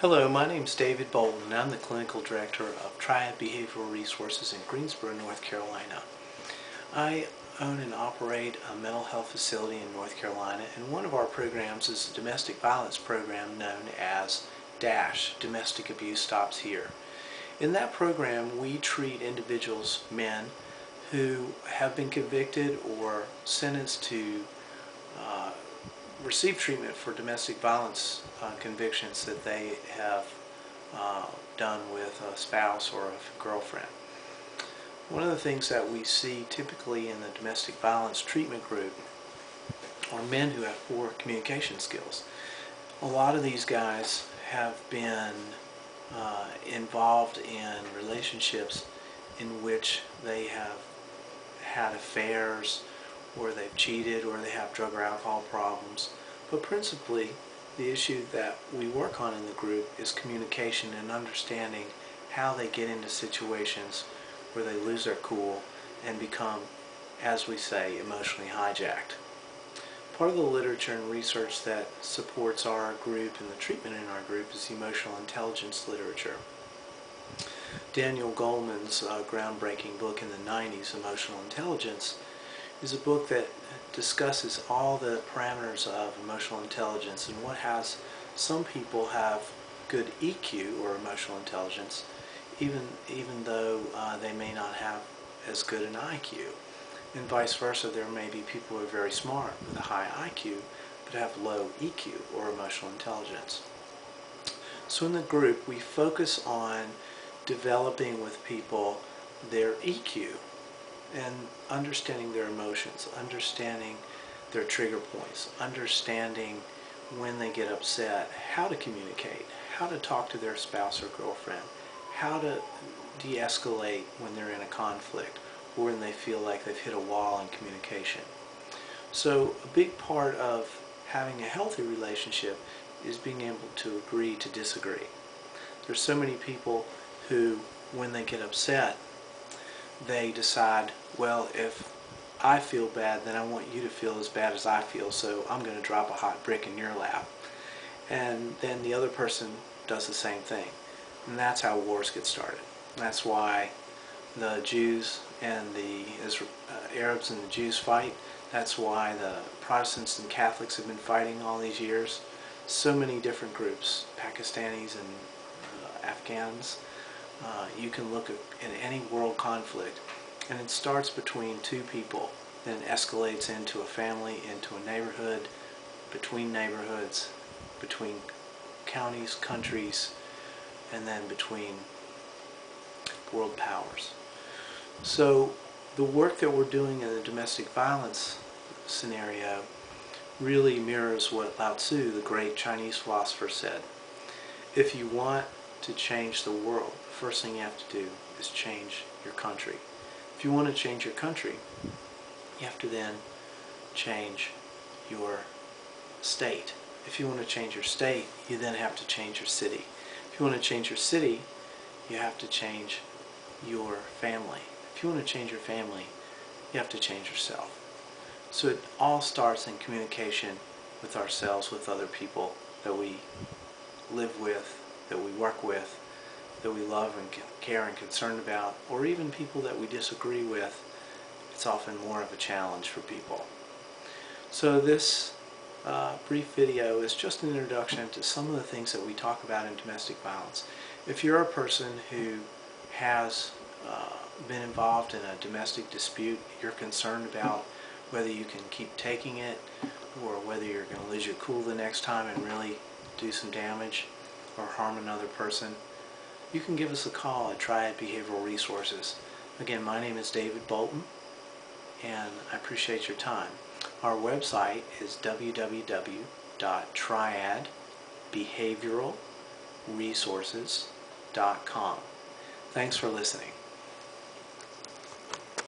Hello, my name is David Bolton and I'm the Clinical Director of Triad Behavioral Resources in Greensboro, North Carolina. I own and operate a mental health facility in North Carolina, and one of our programs is a domestic violence program known as DASH, Domestic Abuse Stops Here. In that program we treat individuals, men, who have been convicted or sentenced to receive treatment for domestic violence convictions that they have done with a spouse or a girlfriend. One of the things that we see typically in the domestic violence treatment group are men who have poor communication skills. A lot of these guys have been involved in relationships in which they have had affairs, or they've cheated, or they have drug or alcohol problems. But principally, the issue that we work on in the group is communication and understanding how they get into situations where they lose their cool and become, as we say, emotionally hijacked. Part of the literature and research that supports our group and the treatment in our group is emotional intelligence literature. Daniel Goleman's groundbreaking book in the 90s, Emotional Intelligence, is a book that discusses all the parameters of emotional intelligence and what has some people have good EQ or emotional intelligence, even though they may not have as good an IQ. And vice versa, there may be people who are very smart with a high IQ but have low EQ or emotional intelligence. So in the group we focus on developing with people their EQ and understanding their emotions, understanding their trigger points, understanding when they get upset, how to communicate, how to talk to their spouse or girlfriend, how to de-escalate when they're in a conflict or when they feel like they've hit a wall in communication. So a big part of having a healthy relationship is being able to agree to disagree. There's so many people who, when they get upset, they decide, well, if I feel bad, then I want you to feel as bad as I feel, so I'm going to drop a hot brick in your lap. And then the other person does the same thing. And that's how wars get started. That's why the Jews and the Arabs and the Jews fight. That's why the Protestants and Catholics have been fighting all these years. So many different groups, Pakistanis and Afghans. You can look at any world conflict, and it starts between two people, then escalates into a family, into a neighborhood, between neighborhoods, between counties, countries, and then between world powers. So the work that we're doing in the domestic violence scenario really mirrors what Lao Tzu, the great Chinese philosopher, said. If you want to change the world, the first thing you have to do is change your country. If you want to change your country, you have to then change your state. If you want to change your state, you then have to change your city. If you want to change your city, you have to change your family. If you want to change your family, you have to change yourself. So it all starts in communication with ourselves, with other people that we live with, that we work with, that we love and care and concerned about, or even people that we disagree with. It's often more of a challenge for people. So this brief video is just an introduction to some of the things that we talk about in domestic violence. If you're a person who has been involved in a domestic dispute, you're concerned about whether you can keep taking it or whether you're going to lose your cool the next time and really do some damage or harm another person, you can give us a call at Triad Behavioral Resources. Again, my name is David Bolton, and I appreciate your time. Our website is www.triadbehavioralresources.com. Thanks for listening.